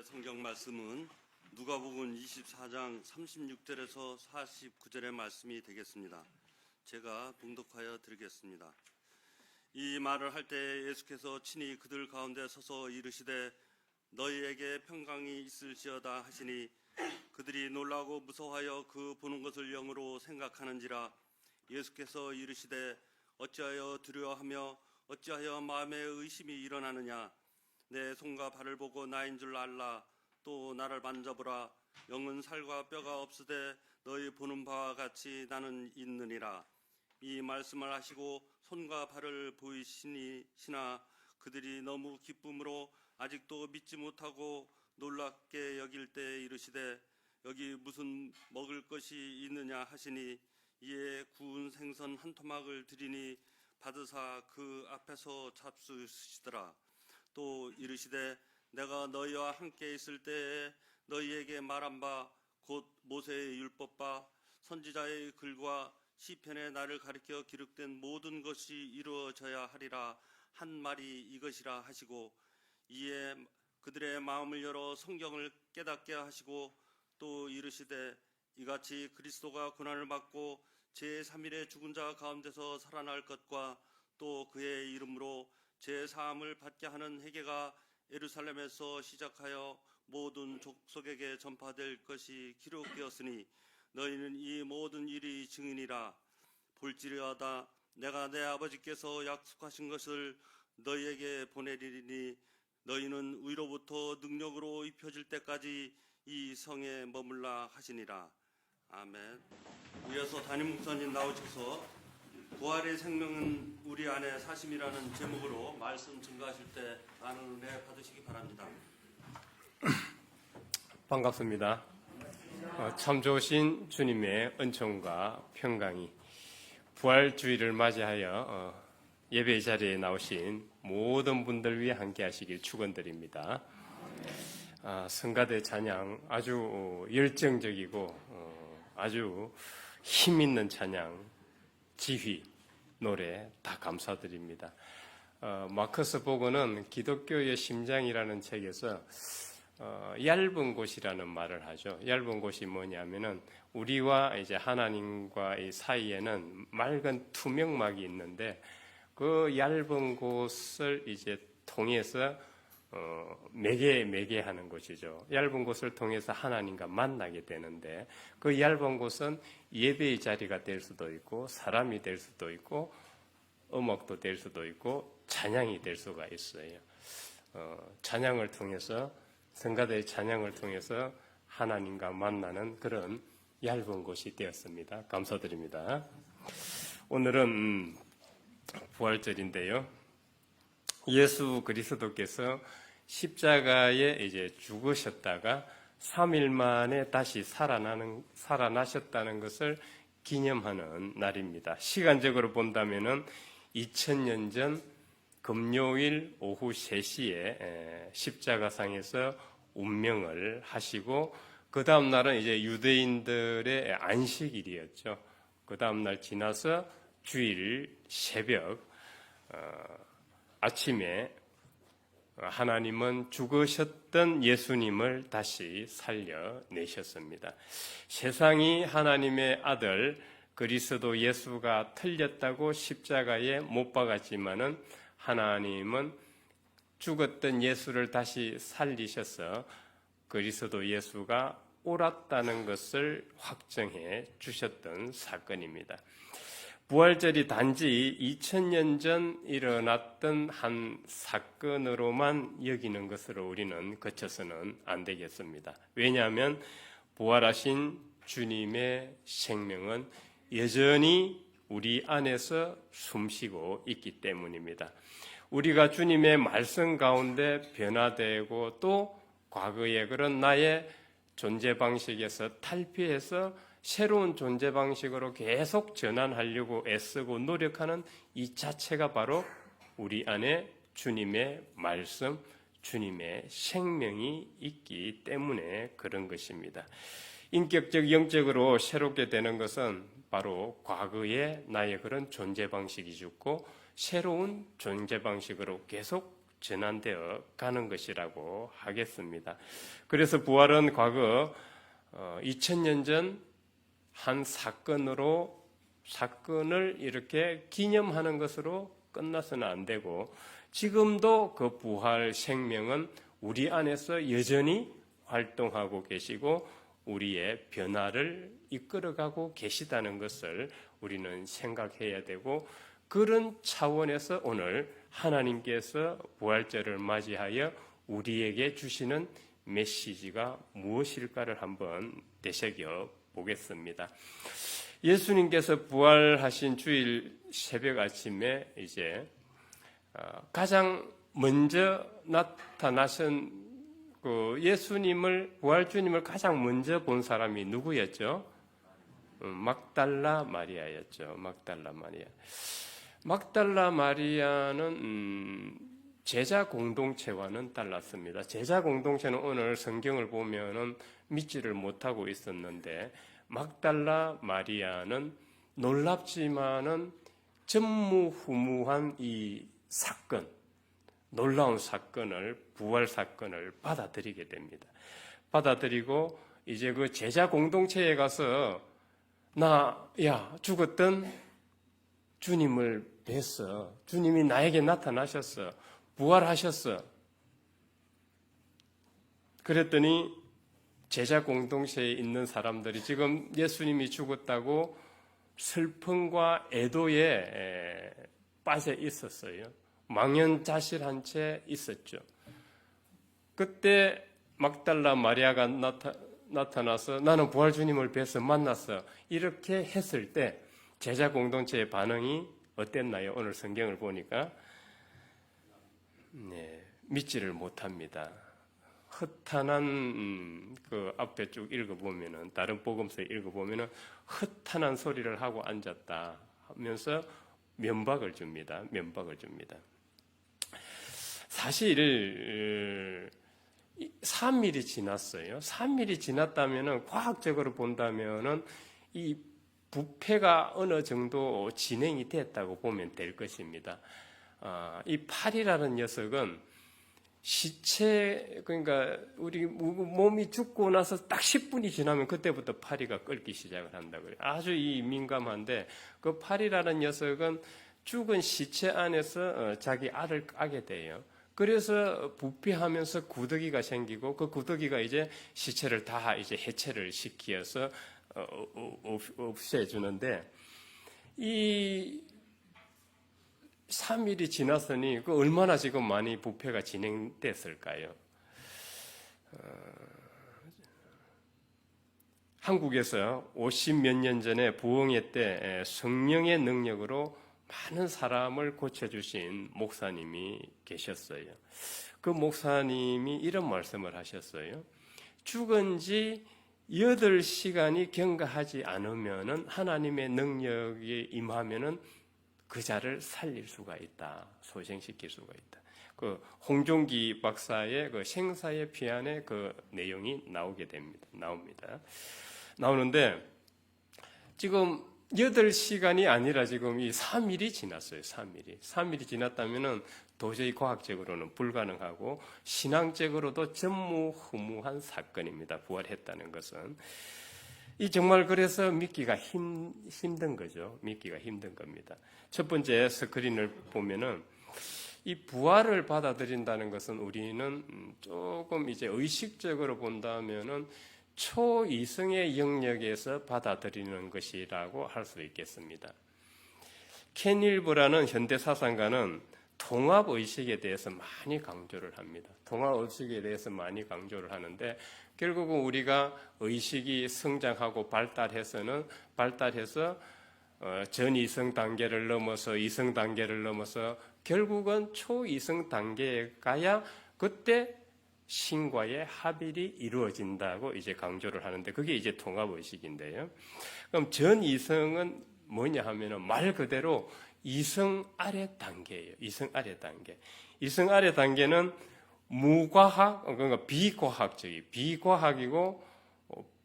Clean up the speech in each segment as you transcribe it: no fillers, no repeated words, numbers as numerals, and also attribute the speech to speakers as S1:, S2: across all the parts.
S1: 성경 말씀은 누가복음 24장 36절에서 49절의 말씀이 되겠습니다. 제가 봉독하여 드리겠습니다. 이 말을 할 때 예수께서 친히 그들 가운데 서서 이르시되 너희에게 평강이 있을지어다 하시니 그들이 놀라고 무서워하여 그 보는 것을 영으로 생각하는지라. 예수께서 이르시되 어찌하여 두려워하며 어찌하여 마음에 의심이 일어나느냐. 내 손과 발을 보고 나인 줄 알라. 또 나를 만져보라. 영은 살과 뼈가 없으되 너희 보는 바와 같이 나는 있느니라. 이 말씀을 하시고 손과 발을 보이시니시나 그들이 너무 기쁨으로 아직도 믿지 못하고 놀랍게 여길 때 이르시되 여기 무슨 먹을 것이 있느냐 하시니 이에 구운 생선 한 토막을 드리니 받으사 그 앞에서 잡수시더라. 또 이르시되 내가 너희와 함께 있을 때에 너희에게 말한 바 곧 모세의 율법과 선지자의 글과 시편에 나를 가리켜 기록된 모든 것이 이루어져야 하리라 한 말이 이것이라 하시고 이에 그들의 마음을 열어 성경을 깨닫게 하시고 또 이르시되 이같이 그리스도가 고난을 받고 제3일에 죽은 자 가운데서 살아날 것과 또 그의 이름으로 제사함을 받게 하는 회개가 예루살렘에서 시작하여 모든 족속에게 전파될 것이 기록되었으니 너희는 이 모든 일이 증인이라. 볼지어다 내가 내 아버지께서 약속하신 것을 너희에게 보내리니 너희는 위로부터 능력으로 입혀질 때까지 이 성에 머물라 하시니라. 아멘. 이어서 담임 목사님 나오셔서 부활의 생명은 우리 안에 사심이라는 제목으로 말씀 증거하실 때 많은 은혜 받으시기 바랍니다.
S2: 반갑습니다. 참 좋으신 주님의 은총과 평강이 부활주의를 맞이하여 예배 자리에 나오신 모든 분들 위해 함께 하시길 축원드립니다. 성가대 찬양 아주 열정적이고 아주 힘있는 찬양 지휘, 노래 다 감사드립니다. 마커스 보거는 기독교의 심장이라는 책에서 얇은 곳이라는 말을 하죠. 얇은 곳이 뭐냐면은 우리와 이제 하나님과의 사이에는 맑은 투명막이 있는데 그 얇은 곳을 이제 통해서 매개하는 것이죠. 얇은 곳을 통해서 하나님과 만나게 되는데 그 얇은 곳은 예배의 자리가 될 수도 있고 사람이 될 수도 있고 음악도 될 수도 있고 찬양이 될 수가 있어요. 찬양을 통해서 성가대의 찬양을 통해서 하나님과 만나는 그런 얇은 곳이 되었습니다. 감사드립니다. 오늘은 부활절인데요. 예수 그리스도께서 십자가에 이제 죽으셨다가 3일 만에 다시 살아나셨다는 것을 기념하는 날입니다. 시간적으로 본다면은 2000년 전 금요일 오후 3시에 십자가상에서 운명을 하시고 그 다음 날은 이제 유대인들의 안식일이었죠. 그 다음 날 지나서 주일 새벽 아침에 하나님은 죽으셨던 예수님을 다시 살려내셨습니다. 세상이 하나님의 아들 그리스도 예수가 틀렸다고 십자가에 못 박았지만은 하나님은 죽었던 예수를 다시 살리셔서 그리스도 예수가 옳았다는 것을 확정해 주셨던 사건입니다. 부활절이 단지 2000년 전 일어났던 한 사건으로만 여기는 것으로 우리는 그쳐서는 안 되겠습니다. 왜냐하면 부활하신 주님의 생명은 여전히 우리 안에서 숨쉬고 있기 때문입니다. 우리가 주님의 말씀 가운데 변화되고 또 과거의 그런 나의 존재 방식에서 탈피해서 새로운 존재 방식으로 계속 전환하려고 애쓰고 노력하는 이 자체가 바로 우리 안에 주님의 말씀, 주님의 생명이 있기 때문에 그런 것입니다. 인격적, 영적으로 새롭게 되는 것은 바로 과거의 나의 그런 존재 방식이 죽고 새로운 존재 방식으로 계속 전환되어 가는 것이라고 하겠습니다. 그래서 부활은 과거 2000년 전 한 사건을 이렇게 기념하는 것으로 끝나서는 안 되고, 지금도 그 부활 생명은 우리 안에서 여전히 활동하고 계시고 우리의 변화를 이끌어가고 계시다는 것을 우리는 생각해야 되고, 그런 차원에서 오늘 하나님께서 부활절을 맞이하여 우리에게 주시는 메시지가 무엇일까를 한번 되새겨 보겠습니다. 예수님께서 부활하신 주일 새벽 아침에 이제 가장 먼저 나타나신 그 예수님을, 부활주님을 가장 먼저 본 사람이 누구였죠? 막달라 마리아였죠. 막달라 마리아. 막달라 마리아는 제자 공동체와는 달랐습니다. 제자 공동체는 오늘 성경을 보면은 믿지를 못하고 있었는데, 막달라 마리아는 놀랍지만은 전무후무한 이 사건, 놀라운 사건을, 부활 사건을 받아들이게 됩니다. 받아들이고 이제 그 제자 공동체에 가서 죽었던 주님을 뵀어. 주님이 나에게 나타나셨어. 부활하셨어. 그랬더니 제자 공동체에 있는 사람들이 지금 예수님이 죽었다고 슬픔과 애도에 빠져 있었어요. 망연자실한 채 있었죠. 그때 막달라 마리아가 나타나서 나는 부활 주님을 뵈서 만났어. 이렇게 했을 때 제자 공동체의 반응이 어땠나요? 오늘 성경을 보니까 믿지를 못합니다. 헛탄한 그 앞에 쭉 읽어보면은, 다른 복음서 읽어보면은 헛탄한 소리를 하고 앉았다 하면서 면박을 줍니다. 면박을 줍니다. 사실 3일이 지났어요. 3일이 지났다면은, 과학적으로 본다면은 이 부패가 어느 정도 진행이 됐다고 보면 될 것입니다. 이 팔이라는 녀석은 시체, 그러니까 우리 몸이 죽고 나서 딱 10분이 지나면 그때부터 파리가 끓기 시작을 한다고요. 아주 민감한데, 그 파리라는 녀석은 죽은 시체 안에서 자기 알을 까게 돼요. 그래서 부패하면서 구더기가 생기고, 그 구더기가 이제 시체를 다 이제 해체를 시켜서 없애주는데, 이 3일이 지났으니 그 얼마나 지금 많이 부패가 진행됐을까요? 한국에서 50몇 년 전에 부흥회 때 성령의 능력으로 많은 사람을 고쳐주신 목사님이 계셨어요. 그 목사님이 이런 말씀을 하셨어요. 죽은 지 8시간이 경과하지 않으면은, 하나님의 능력이 임하면은 그 자를 살릴 수가 있다. 소생시킬 수가 있다. 그 홍종기 박사의 그 생사의 피안에 그 내용이 나옵니다. 나오는데, 지금 8시간이 아니라 지금 이 3일이 지났어요. 3일이 지났다면은 도저히 과학적으로는 불가능하고 신앙적으로도 전무후무한 사건입니다. 부활했다는 것은. 이 정말 그래서 믿기가 힘든 거죠. 믿기가 힘든 겁니다. 첫 번째 스크린을 보면은, 이 부활을 받아들인다는 것은 우리는 조금 이제 의식적으로 본다면은 초이성의 영역에서 받아들이는 것이라고 할 수 있겠습니다. 켄 윌버라는 현대 사상가는 통합의식에 대해서 많이 강조를 합니다. 통합의식에 대해서 많이 강조를 하는데, 결국은 우리가 의식이 성장하고 발달해서 전이성 단계를 넘어서 이성 단계를 넘어서 결국은 초이성 단계에 가야 그때 신과의 합일이 이루어진다고 이제 강조를 하는데, 그게 이제 통합의식인데요. 그럼 전이성은 뭐냐 하면은 말 그대로 이성 아래 단계예요. 이성 아래 단계. 이성 아래 단계는 무과학, 그러니까 비과학이고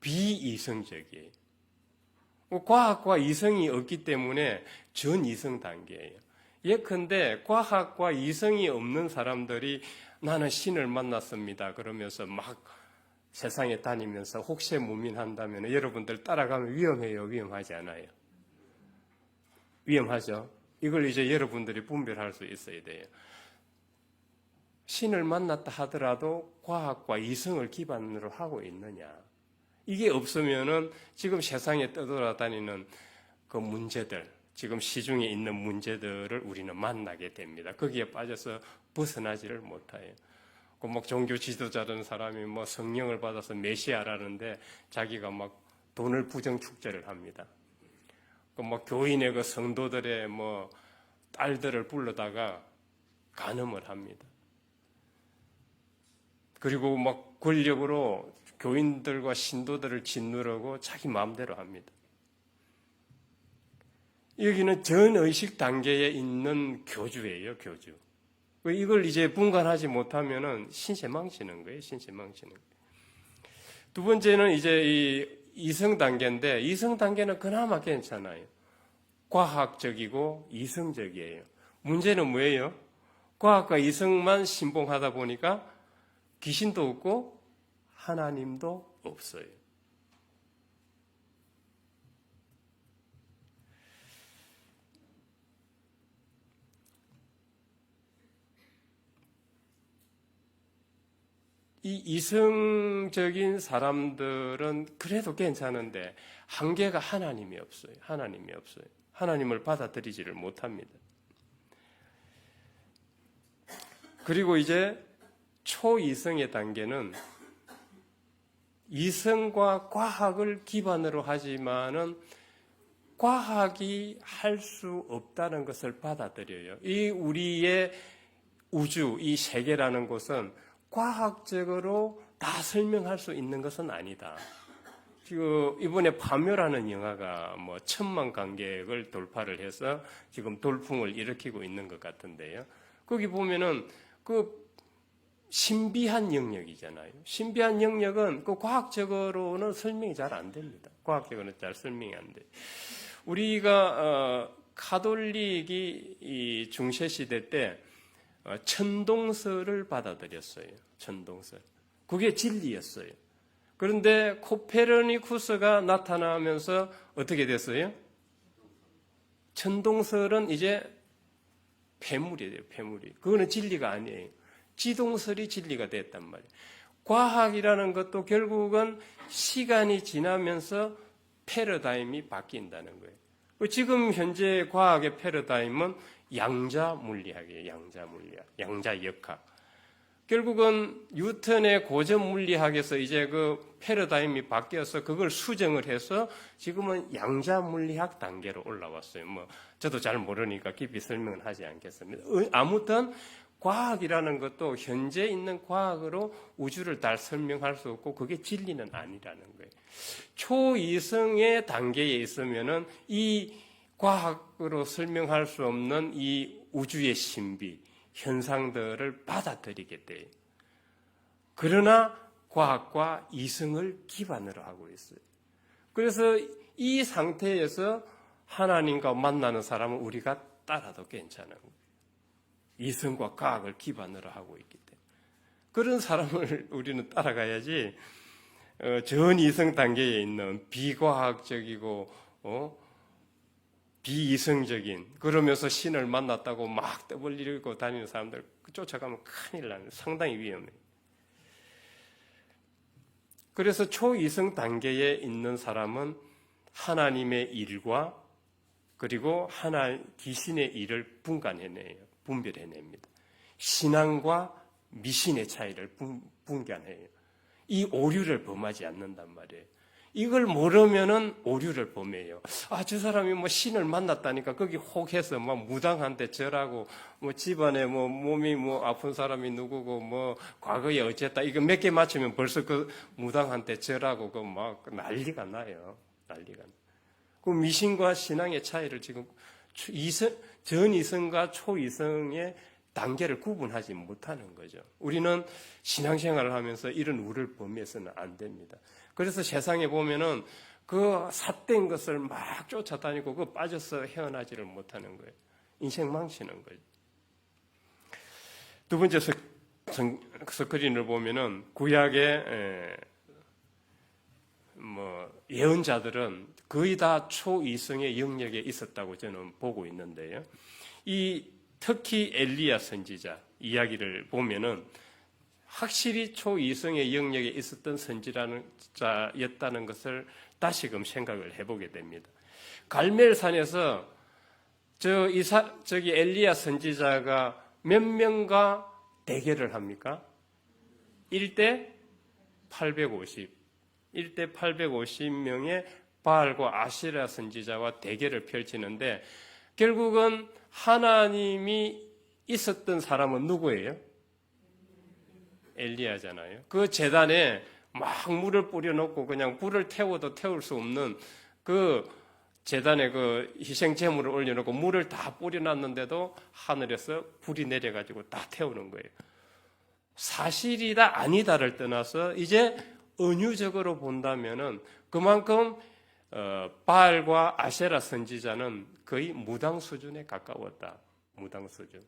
S2: 비이성적이에요. 과학과 이성이 없기 때문에 전이성 단계예요. 예컨대 과학과 이성이 없는 사람들이 나는 신을 만났습니다. 그러면서 막 세상에 다니면서 혹세무민한다면 여러분들 따라가면 위험해요? 위험하지 않아요? 위험하죠? 이걸 이제 여러분들이 분별할 수 있어야 돼요. 신을 만났다 하더라도 과학과 이성을 기반으로 하고 있느냐? 이게 없으면은 지금 세상에 떠돌아다니는 그 문제들, 지금 시중에 있는 문제들을 우리는 만나게 됩니다. 거기에 빠져서 벗어나지를 못해요. 그 막 종교 지도자된 사람이 뭐 성령을 받아서 메시아라는데 자기가 막 돈을 부정 축제를 합니다. 그 막 교인의 그 성도들의 뭐 딸들을 불러다가 간음을 합니다. 그리고 막 권력으로 교인들과 신도들을 짓누르고 자기 마음대로 합니다. 여기는 전의식 단계에 있는 교주예요, 교주. 이걸 이제 분간하지 못하면은 신세망치는 거예요, 신세망치는 거예요. 두 번째는 이제 이 이성 단계인데, 이성 단계는 그나마 괜찮아요. 과학적이고 이성적이에요. 문제는 뭐예요? 과학과 이성만 신봉하다 보니까 귀신도 없고 하나님도 없어요. 이 이성적인 사람들은 그래도 괜찮은데 한계가 하나님이 없어요. 하나님이 없어요. 하나님을 받아들이지를 못합니다. 그리고 이제 초이성의 단계는 이성과 과학을 기반으로 하지만은 과학이 할 수 없다는 것을 받아들여요. 이 우리의 우주, 이 세계라는 것은 과학적으로 다 설명할 수 있는 것은 아니다. 지금 이번에 파묘라는 영화가 뭐 1,000만 관객을 돌파를 해서 지금 돌풍을 일으키고 있는 것 같은데요. 거기 보면은 그 신비한 영역이잖아요. 신비한 영역은 그 과학적으로는 설명이 잘 안 됩니다. 과학적으로는 잘 설명이 안 돼요. 우리가 카톨릭이 이 중세 시대 때 천동설을 받아들였어요. 천동설. 그게 진리였어요. 그런데 코페르니쿠스가 나타나면서 어떻게 됐어요? 천동설은 이제 폐물이에요. 폐물이. 그거는 진리가 아니에요. 지동설이 진리가 됐단 말이에요. 과학이라는 것도 결국은 시간이 지나면서 패러다임이 바뀐다는 거예요. 지금 현재 과학의 패러다임은 양자 물리학이에요. 양자 물리학, 양자 역학. 결국은 뉴턴의 고전 물리학에서 이제 그 패러다임이 바뀌어서 그걸 수정을 해서 지금은 양자 물리학 단계로 올라왔어요. 뭐 저도 잘 모르니까 깊이 설명은 하지 않겠습니다. 아무튼 과학이라는 것도 현재 있는 과학으로 우주를 다 설명할 수 없고 그게 진리는 아니라는 거예요. 초이성의 단계에 있으면은 이 과학으로 설명할 수 없는 이 우주의 신비, 현상들을 받아들이게 돼요. 그러나 과학과 이성을 기반으로 하고 있어요. 그래서 이 상태에서 하나님과 만나는 사람은 우리가 따라도 괜찮은 거예요. 이성과 과학을 기반으로 하고 있기 때문에. 그런 사람을 우리는 따라가야지 전이성 단계에 있는 비과학적이고 비이성적인 그러면서 신을 만났다고 막 떠벌리고 다니는 사람들 쫓아가면 큰일 나요. 상당히 위험해요. 그래서 초이성 단계에 있는 사람은 하나님의 일과 그리고 귀신의 일을 분별해냅니다. 신앙과 미신의 차이를 분간해요. 이 오류를 범하지 않는단 말이에요. 이걸 모르면은 오류를 범해요. 저 사람이 뭐 신을 만났다니까 거기 혹해서 막 무당한테 절하고 뭐 집안에 뭐 몸이 뭐 아픈 사람이 누구고 뭐 과거에 어쨌다 이거 몇 개 맞추면 벌써 그 무당한테 절하고 그 막 난리가 나요. 난리가 나. 그 미신과 신앙의 차이를 지금 전이성과 초이성의 단계를 구분하지 못하는 거죠. 우리는 신앙생활을 하면서 이런 우를 범해서는 안 됩니다. 그래서 세상에 보면은 그 삿된 것을 막 쫓아다니고 그 빠져서 헤어나지를 못하는 거예요. 인생 망치는 거죠. 두 번째 스크린을 보면은 구약의 예언자들은 거의 다 초이성의 영역에 있었다고 저는 보고 있는데요. 특히 엘리야 선지자 이야기를 보면은 확실히 초이성의 영역에 있었던 선지자였다는 것을 다시금 생각을 해보게 됩니다. 갈멜산에서 저기 엘리야 선지자가 몇 명과 대결을 합니까? 1대 850명의 바알과 아시라 선지자와 대결을 펼치는데 결국은 하나님이 있었던 사람은 누구예요? 엘리야잖아요. 그 제단에 막 물을 뿌려놓고 그냥 불을 태워도 태울 수 없는 그 제단에 그 희생 제물을 올려놓고 물을 다 뿌려놨는데도 하늘에서 불이 내려가지고 다 태우는 거예요. 사실이다 아니다를 떠나서 이제 은유적으로 본다면은 그만큼 바알과 아세라 선지자는 거의 무당 수준에 가까웠다. 무당 수준.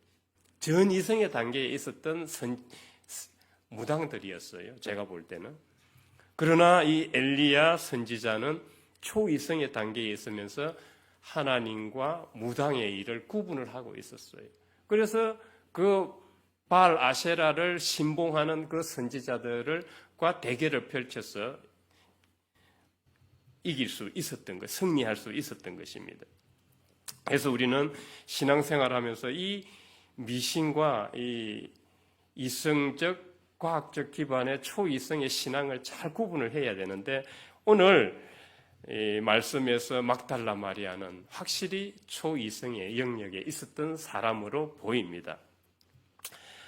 S2: 전이성의 단계에 있었던 무당들이었어요. 제가 볼 때는. 그러나 이 엘리야 선지자는 초이성의 단계에 있으면서 하나님과 무당의 일을 구분을 하고 있었어요. 그래서 그 바알 아세라를 신봉하는 그 선지자들과 대결을 펼쳐서 이길 수 있었던 것, 승리할 수 있었던 것입니다. 그래서 우리는 신앙생활하면서 이 미신과 이 이성적, 과학적 기반의 초이성의 신앙을 잘 구분을 해야 되는데 오늘 이 말씀에서 막달라 마리아는 확실히 초이성의 영역에 있었던 사람으로 보입니다.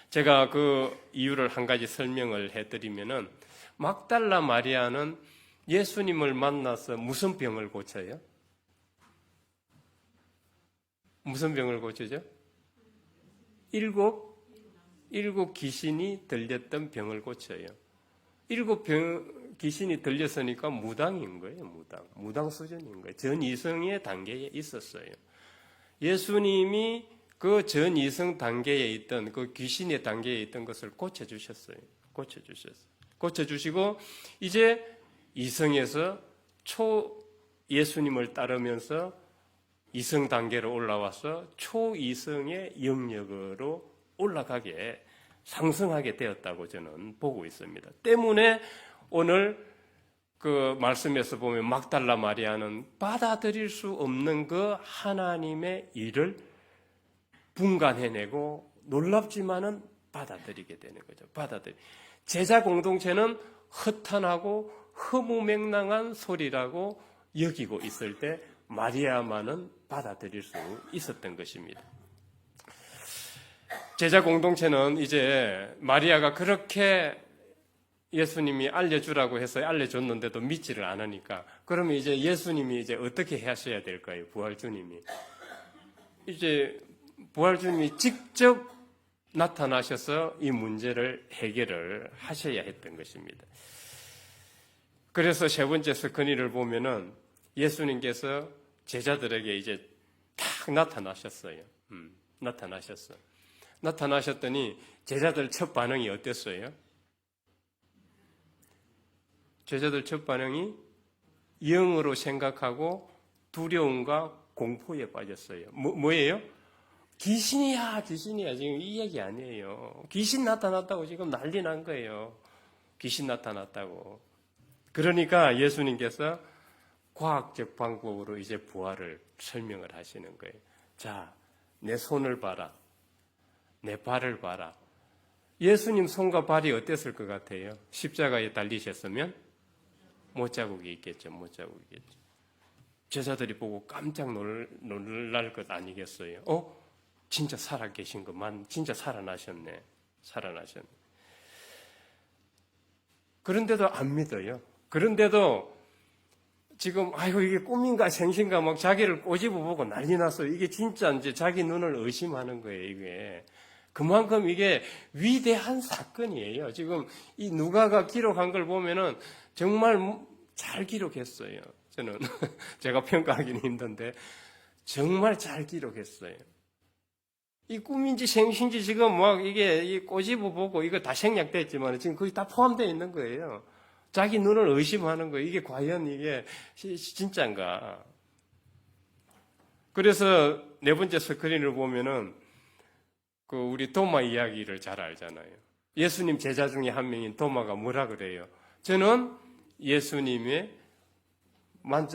S2: 제가 그 이유를 한 가지 설명을 해드리면은 막달라 마리아는 예수님을 만나서 무슨 병을 고쳐요? 무슨 병을 고치죠? 일곱 귀신이 들렸던 병을 고쳐요. 귀신이 들렸으니까 무당인 거예요. 무당 수준인 거예요. 전이성의 단계에 있었어요. 예수님이 그 전이성 단계에 있던 그 귀신의 단계에 있던 것을 고쳐주셨어요. 고쳐주시고 이제 이성에서 예수님을 따르면서 이성 단계로 올라와서 초이성의 영역으로 올라가게 상승하게 되었다고 저는 보고 있습니다. 때문에 오늘 그 말씀에서 보면 막달라 마리아는 받아들일 수 없는 그 하나님의 일을 분간해내고 놀랍지만은 받아들이게 되는 거죠. 제자 공동체는 허탄하고 허무맹랑한 소리라고 여기고 있을 때 마리아만은 받아들일 수 있었던 것입니다. 제자 공동체는 이제 마리아가 그렇게 예수님이 알려주라고 해서 알려줬는데도 믿지를 않으니까 그러면 이제 예수님이 이제 어떻게 하셔야 될까요? 부활주님이 이제 부활주님이 직접 나타나셔서 이 문제를 해결을 하셔야 했던 것입니다. 그래서 세 번째 스크린을 보면은 예수님께서 제자들에게 이제 탁 나타나셨어요. 나타나셨더니 제자들 첫 반응이 어땠어요? 제자들 첫 반응이 영으로 생각하고 두려움과 공포에 빠졌어요. 뭐예요? 귀신이야. 지금 이 얘기 아니에요. 귀신 나타났다고 지금 난리 난 거예요. 귀신 나타났다고. 그러니까 예수님께서 과학적 방법으로 이제 부활을 설명을 하시는 거예요. 자, 내 손을 봐라. 내 발을 봐라. 예수님 손과 발이 어땠을 것 같아요? 십자가에 달리셨으면 못자국이 있겠죠. 제자들이 보고 깜짝 놀랄 것 아니겠어요? 진짜 살아계신 것만, 진짜 살아나셨네. 그런데도 안 믿어요. 그런데도 지금 이게 꿈인가 생신가 막 자기를 꼬집어보고 난리 났어요. 이게 진짜 이제 자기 눈을 의심하는 거예요. 이게 그만큼 이게 위대한 사건이에요. 지금 이 누가가 기록한 걸 보면은 정말 잘 기록했어요. 저는 제가 평가하기는 힘든데 정말 잘 기록했어요. 이 꿈인지 생신지 지금 막 이게 이 꼬집어 보고 이거 다 생략됐지만 지금 거기 다 포함되어 있는 거예요. 자기 눈을 의심하는 거예요. 이게 과연 이게 진짜인가? 그래서 네 번째 스크린을 보면은 그 우리 도마 이야기를 잘 알잖아요. 예수님 제자 중에 한 명인 도마가 뭐라 그래요? 저는 예수님의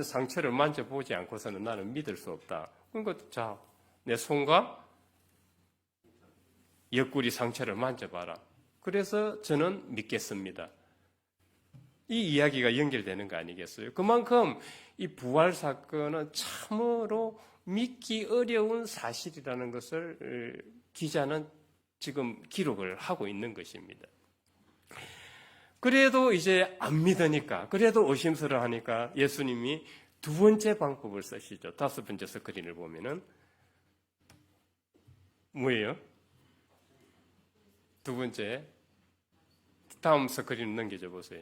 S2: 상처를 만져보지 않고서는 나는 믿을 수 없다. 그러니까 자, 내 손과 옆구리 상처를 만져봐라. 그래서 저는 믿겠습니다. 이 이야기가 연결되는 거 아니겠어요? 그만큼 이 부활 사건은 참으로 믿기 어려운 사실이라는 것을 기자는 지금 기록을 하고 있는 것입니다. 그래도 이제 안 믿으니까, 그래도 의심스러워하니까 예수님이 두 번째 방법을 쓰시죠. 다섯 번째 스크린을 보면은 뭐예요? 두 번째, 다음 스크린 넘겨줘 보세요.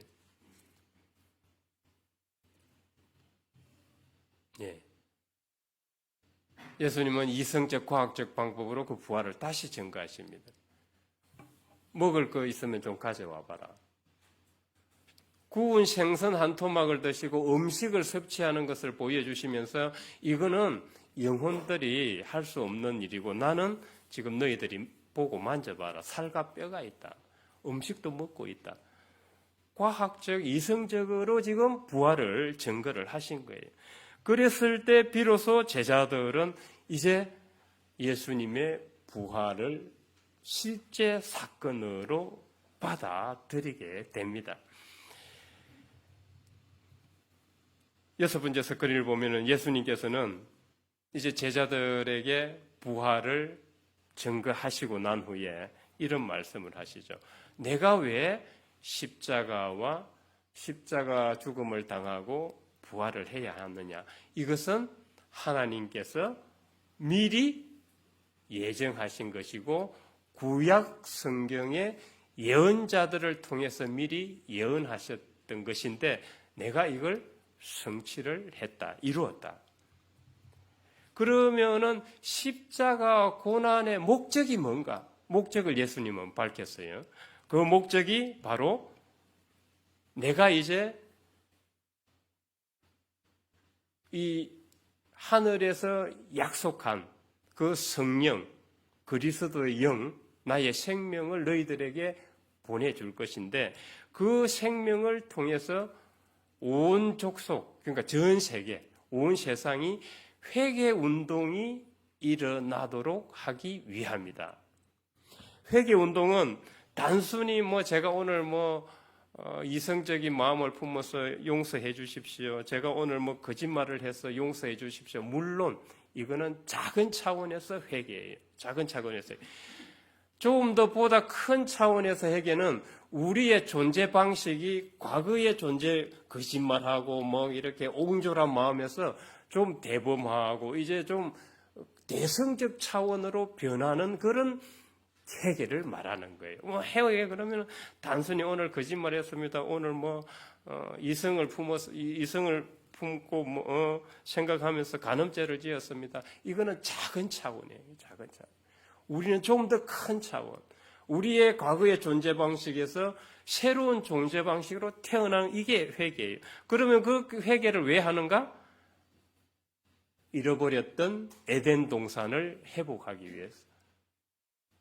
S2: 예. 예수님은 이성적 과학적 방법으로 그 부활을 다시 증거하십니다. 먹을 거 있으면 좀 가져와 봐라. 구운 생선 한 토막을 드시고 음식을 섭취하는 것을 보여주시면서 이거는 영혼들이 할 수 없는 일이고 나는 지금 너희들이 보고 만져봐라. 살과 뼈가 있다. 음식도 먹고 있다. 과학적, 이성적으로 지금 부활을 증거를 하신 거예요. 그랬을 때 비로소 제자들은 이제 예수님의 부활을 실제 사건으로 받아들이게 됩니다. 여섯 번째 스크린을 보면은 예수님께서는 이제 제자들에게 부활을 증거하시고 난 후에 이런 말씀을 하시죠. 내가 왜 십자가 죽음을 당하고 부활을 해야 하느냐? 이것은 하나님께서 미리 예정하신 것이고 구약 성경의 예언자들을 통해서 미리 예언하셨던 것인데 내가 이걸 성취를 했다, 이루었다. 그러면은 십자가 고난의 목적이 뭔가? 목적을 예수님은 밝혔어요. 그 목적이 바로 내가 이제 이 하늘에서 약속한 그 성령, 그리스도의 영, 나의 생명을 너희들에게 보내줄 것인데 그 생명을 통해서 온 족속, 그러니까 전 세계, 온 세상이 회개 운동이 일어나도록 하기 위함이다. 회개 운동은 단순히 제가 오늘 이성적인 마음을 품어서 용서해 주십시오. 제가 오늘 거짓말을 해서 용서해 주십시오. 물론 이거는 작은 차원에서 회개예요. 작은 차원에서. 조금 더 보다 큰 차원에서 회개는 우리의 존재 방식이 과거의 존재 거짓말하고 이렇게 옹졸한 마음에서 좀 대범하고 이제 좀 대성적 차원으로 변하는 그런 회개를 말하는 거예요. 회개 그러면 단순히 오늘 거짓말했습니다. 오늘 이성을 품고 생각하면서 간음죄를 지었습니다. 이거는 작은 차원이에요. 작은 차원. 우리는 좀 더 큰 차원. 우리의 과거의 존재 방식에서 새로운 존재 방식으로 태어난 이게 회개예요. 그러면 그 회개를 왜 하는가? 잃어버렸던 에덴 동산을 회복하기 위해서.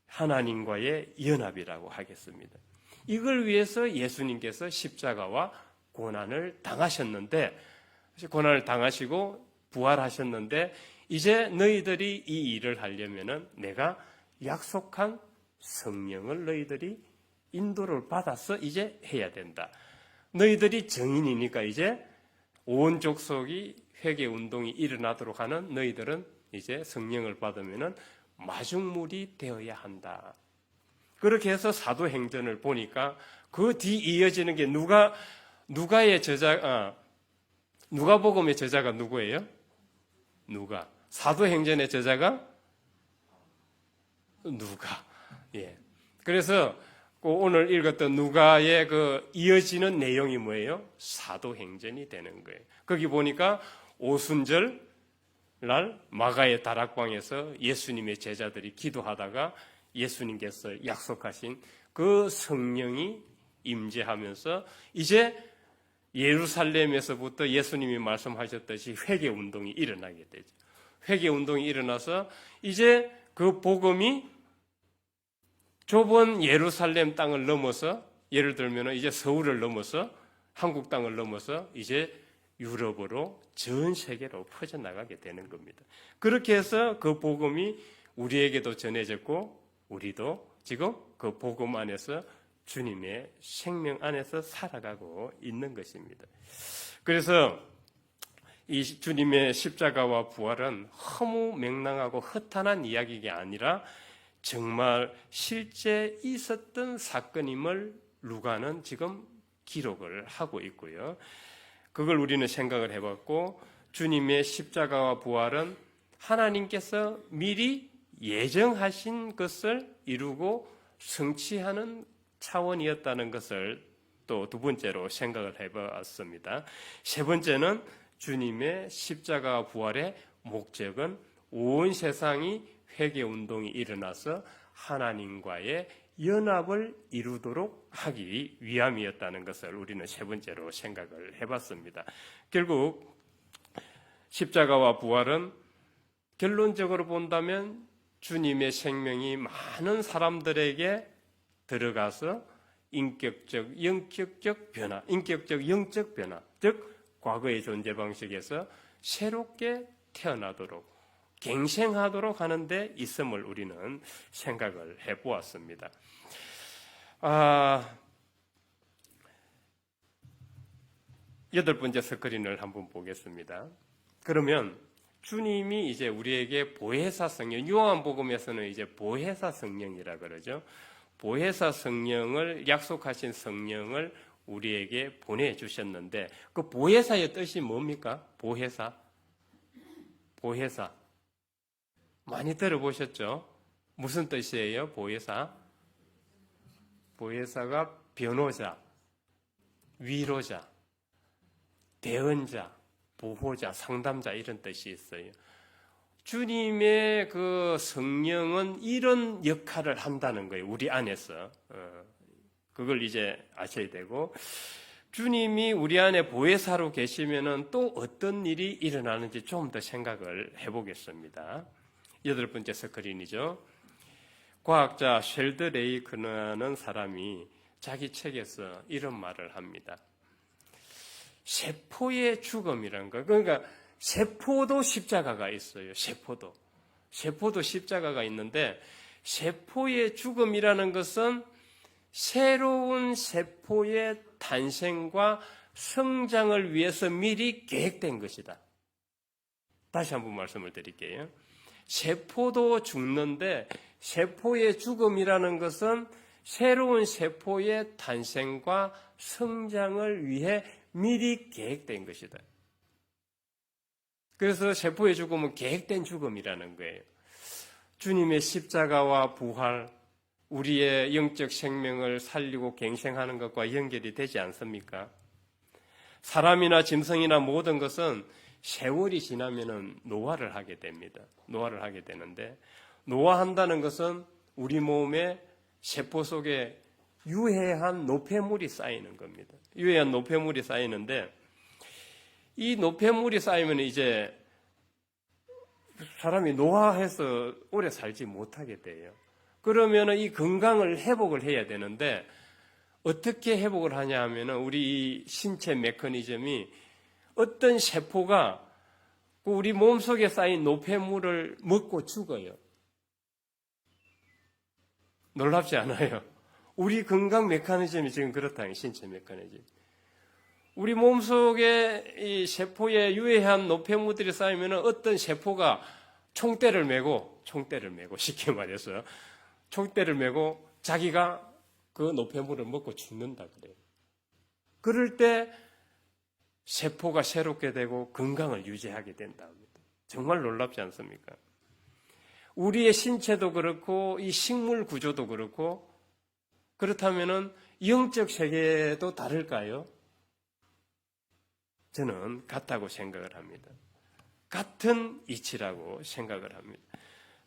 S2: 하나님과의 연합이라고 하겠습니다. 이걸 위해서 예수님께서 십자가와 고난을 당하셨는데, 고난을 당하시고 부활하셨는데, 이제 너희들이 이 일을 하려면은 내가 약속한 성령을 너희들이 인도를 받아서 이제 해야 된다. 너희들이 증인이니까 이제 온 족속이 회개 운동이 일어나도록 하는 너희들은 이제 성령을 받으면은 마중물이 되어야 한다. 그렇게 해서 사도행전을 보니까 그 뒤 이어지는 게 누가복음의 저자가 누구예요? 누가. 사도행전의 저자가 누가. 예. 그래서 오늘 읽었던 누가의 그 이어지는 내용이 뭐예요? 사도행전이 되는 거예요. 거기 보니까 오순절 날 마가의 다락방에서 예수님의 제자들이 기도하다가 예수님께서 약속하신 그 성령이 임재하면서 이제 예루살렘에서부터 예수님이 말씀하셨듯이 회개 운동이 일어나게 되죠. 회개 운동이 일어나서 이제 그 복음이 좁은 예루살렘 땅을 넘어서, 예를 들면 이제 서울을 넘어서 한국 땅을 넘어서 이제 유럽으로 전 세계로 퍼져나가게 되는 겁니다. 그렇게 해서 그 복음이 우리에게도 전해졌고 우리도 지금 그 복음 안에서 주님의 생명 안에서 살아가고 있는 것입니다. 그래서 이 주님의 십자가와 부활은 허무맹랑하고 허탄한 이야기가 아니라 정말 실제 있었던 사건임을 루가는 지금 기록을 하고 있고요. 그걸 우리는 생각을 해봤고, 주님의 십자가와 부활은 하나님께서 미리 예정하신 것을 이루고 성취하는 차원이었다는 것을 또 두 번째로 생각을 해봤습니다. 세 번째는 주님의 십자가와 부활의 목적은 온 세상이 회개운동이 일어나서 하나님과의 연합을 이루도록 하기 위함이었다는 것을 우리는 세 번째로 생각을 해봤습니다. 결국 십자가와 부활은 결론적으로 본다면 주님의 생명이 많은 사람들에게 들어가서 인격적, 영적 변화, 즉 과거의 존재 방식에서 새롭게 태어나도록 갱생하도록 하는 데 있음을 우리는 생각을 해보았습니다. 여덟 번째 스크린을 한번 보겠습니다. 그러면 주님이 이제 우리에게 보혜사 성령, 요한복음에서는 이제 보혜사 성령이라 그러죠. 보혜사 성령을, 약속하신 성령을 우리에게 보내주셨는데, 그 보혜사의 뜻이 뭡니까? 보혜사. 많이 들어보셨죠? 무슨 뜻이에요? 보혜사. 보혜사가 변호자, 위로자, 대언자, 보호자, 상담자 이런 뜻이 있어요. 주님의 그 성령은 이런 역할을 한다는 거예요. 우리 안에서. 그걸 이제 아셔야 되고, 주님이 우리 안에 보혜사로 계시면은 또 어떤 일이 일어나는지 좀 더 생각을 해보겠습니다. 여덟 번째 스크린이죠. 과학자 쉘드레이크라는 사람이 자기 책에서 이런 말을 합니다. 세포의 죽음이라는 거. 그러니까 세포도 십자가가 있어요. 세포도 십자가가 있는데, 세포의 죽음이라는 것은 새로운 세포의 탄생과 성장을 위해서 미리 계획된 것이다. 다시 한번 말씀을 드릴게요. 세포도 죽는데 세포의 죽음이라는 것은 새로운 세포의 탄생과 성장을 위해 미리 계획된 것이다. 그래서 세포의 죽음은 계획된 죽음이라는 거예요. 주님의 십자가와 부활, 우리의 영적 생명을 살리고 갱생하는 것과 연결이 되지 않습니까? 사람이나 짐승이나 모든 것은 세월이 지나면은 노화를 하게 됩니다. 노화를 하게 되는데, 노화한다는 것은 우리 몸의 세포 속에 유해한 노폐물이 쌓이는 겁니다. 유해한 노폐물이 쌓이는데, 이 노폐물이 쌓이면 이제 사람이 노화해서 오래 살지 못하게 돼요. 그러면 이 건강을 회복을 해야 되는데, 어떻게 회복을 하냐 하면 우리 신체 메커니즘이 어떤 세포가 우리 몸속에 쌓인 노폐물을 먹고 죽어요. 놀랍지 않아요? 우리 건강 메커니즘이 지금 그렇다는 신체 메커니즘. 우리 몸속에 이 세포에 유해한 노폐물들이 쌓이면 어떤 세포가 총대를 메고 쉽게 말해서 총대를 메고 자기가 그 노폐물을 먹고 죽는다 그래요. 그럴 때 세포가 새롭게 되고 건강을 유지하게 된다 합니다. 정말 놀랍지 않습니까? 우리의 신체도 그렇고 이 식물 구조도 그렇고, 그렇다면은 영적 세계도 다를까요? 저는 같다고 생각을 합니다. 같은 이치라고 생각을 합니다.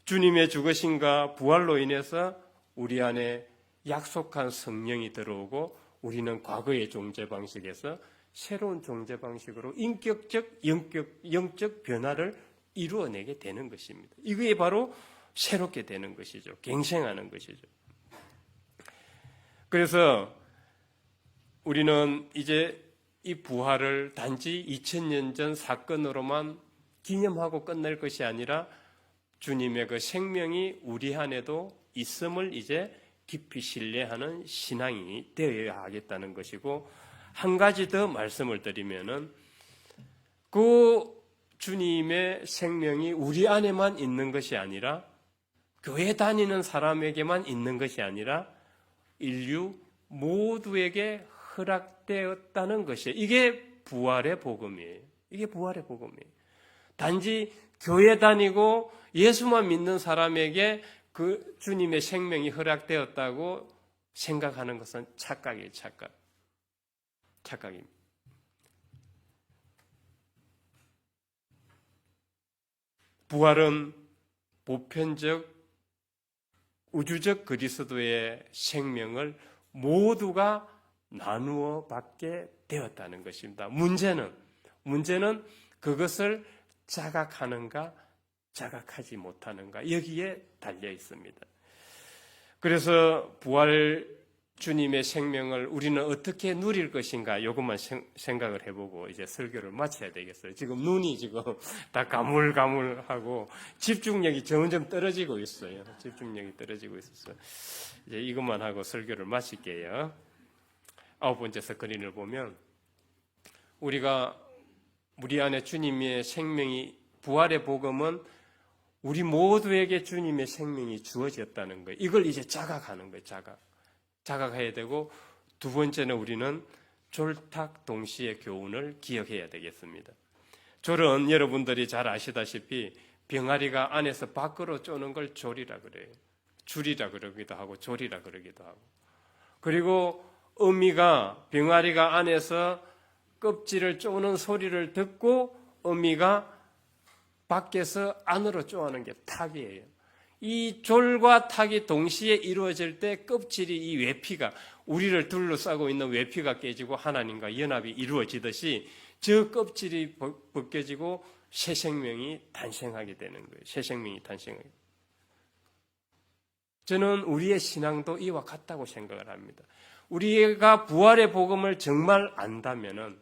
S2: 주님의 죽으심과 부활로 인해서 우리 안에 약속한 성령이 들어오고 우리는 과거의 존재 방식에서 새로운 존재 방식으로 인격적, 영적 변화를 이루어내게 되는 것입니다. 이게 바로 새롭게 되는 것이죠. 갱생하는 것이죠. 그래서 우리는 이제 이 부활을 단지 2000년 전 사건으로만 기념하고 끝낼 것이 아니라 주님의 그 생명이 우리 안에도 있음을 이제 깊이 신뢰하는 신앙이 되어야 하겠다는 것이고, 한 가지 더 말씀을 드리면은 그 주님의 생명이 우리 안에만 있는 것이 아니라 교회 다니는 사람에게만 있는 것이 아니라 인류 모두에게 허락되었다는 것이에요. 이게 부활의 복음이에요. 이게 부활의 복음이에요. 단지 교회 다니고 예수만 믿는 사람에게 그 주님의 생명이 허락되었다고 생각하는 것은 착각이에요. 착각입니다. 부활은 보편적 우주적 그리스도의 생명을 모두가 나누어 받게 되었다는 것입니다. 문제는 그것을 자각하는가 자각하지 못하는가 여기에 달려 있습니다. 그래서 부활 주님의 생명을 우리는 어떻게 누릴 것인가 이것만 생각을 해보고 이제 설교를 마쳐야 되겠어요. 지금 눈이 지금 다 가물가물하고 집중력이 점점 떨어지고 있어요. 집중력이 떨어지고 있었어요. 이제 이것만 하고 설교를 마칠게요. 9번째 스크린을 보면 우리가 우리 안에 주님의 생명이 부활의 복음은 우리 모두에게 주님의 생명이 주어졌다는 거예요. 이걸 이제 자각하는 거예요. 자각해야 되고, 두 번째는 우리는 졸탁 동시의 교훈을 기억해야 되겠습니다. 졸은 여러분들이 잘 아시다시피 병아리가 안에서 밖으로 쪼는 걸 졸이라 그래요. 줄이라 그러기도 하고 졸이라 그러기도 하고. 그리고 어미가 병아리가 안에서 껍질을 쪼는 소리를 듣고 어미가 밖에서 안으로 쪼는 게 탁이에요. 이 졸과 탁이 동시에 이루어질 때 껍질이 이 외피가 우리를 둘러싸고 있는 외피가 깨지고 하나님과 연합이 이루어지듯이 저 껍질이 벗겨지고 새 생명이 탄생하게 되는 거예요. 새 생명이 탄생하게. 저는 우리의 신앙도 이와 같다고 생각을 합니다. 우리가 부활의 복음을 정말 안다면은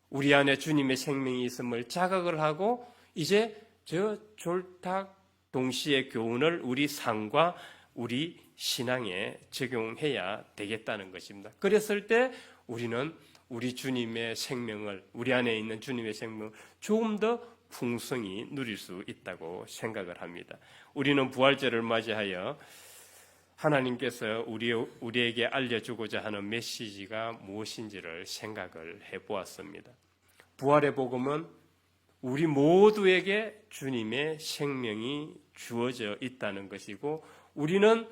S2: 우리 안에 주님의 생명이 있음을 자각을 하고 이제 저 졸탁 동시의 교훈을 우리 삶과 우리 신앙에 적용해야 되겠다는 것입니다. 그랬을 때 우리는 우리 주님의 생명을, 우리 안에 있는 주님의 생명을 조금 더 풍성히 누릴 수 있다고 생각을 합니다. 우리는 부활절을 맞이하여 하나님께서 우리에게 알려주고자 하는 메시지가 무엇인지를 생각을 해보았습니다. 부활의 복음은 우리 모두에게 주님의 생명이 주어져 있다는 것이고, 우리는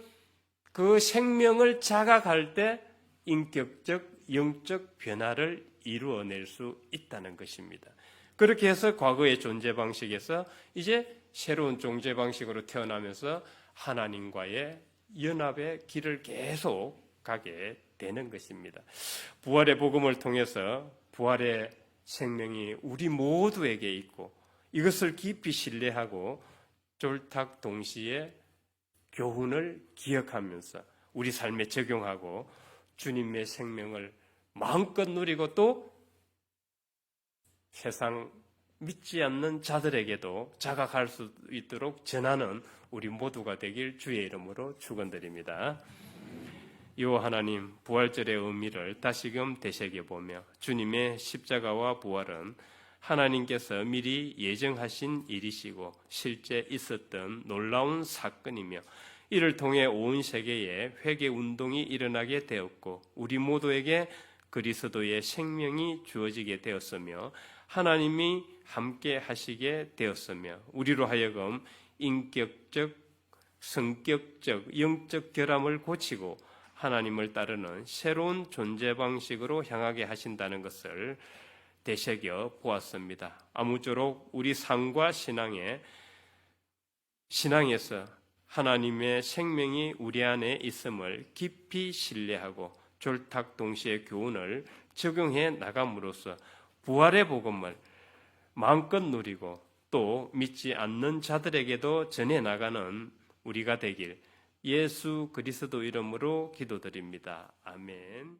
S2: 그 생명을 자각할 때 인격적, 영적 변화를 이루어낼 수 있다는 것입니다. 그렇게 해서 과거의 존재 방식에서 이제 새로운 존재 방식으로 태어나면서 하나님과의 연합의 길을 계속 가게 되는 것입니다. 부활의 복음을 통해서 부활의 생명이 우리 모두에게 있고 이것을 깊이 신뢰하고 졸탁 동시에 교훈을 기억하면서 우리 삶에 적용하고 주님의 생명을 마음껏 누리고 또 세상 믿지 않는 자들에게도 자각할 수 있도록 전하는 우리 모두가 되길 주의 이름으로 축원드립니다. 이오 하나님, 부활절의 의미를 다시금 되새겨보며 주님의 십자가와 부활은 하나님께서 미리 예정하신 일이시고 실제 있었던 놀라운 사건이며 이를 통해 온 세계에 회개운동이 일어나게 되었고 우리 모두에게 그리스도의 생명이 주어지게 되었으며 하나님이 함께 하시게 되었으며 우리로 하여금 인격적, 성격적, 영적 결함을 고치고 하나님을 따르는 새로운 존재 방식으로 향하게 하신다는 것을 되새겨 보았습니다. 아무쪼록 우리 삶과 신앙에서 하나님의 생명이 우리 안에 있음을 깊이 신뢰하고 졸탁 동시의 교훈을 적용해 나감으로써 부활의 복음을 마음껏 누리고 또 믿지 않는 자들에게도 전해 나가는 우리가 되길 예수 그리스도 이름으로 기도드립니다. 아멘.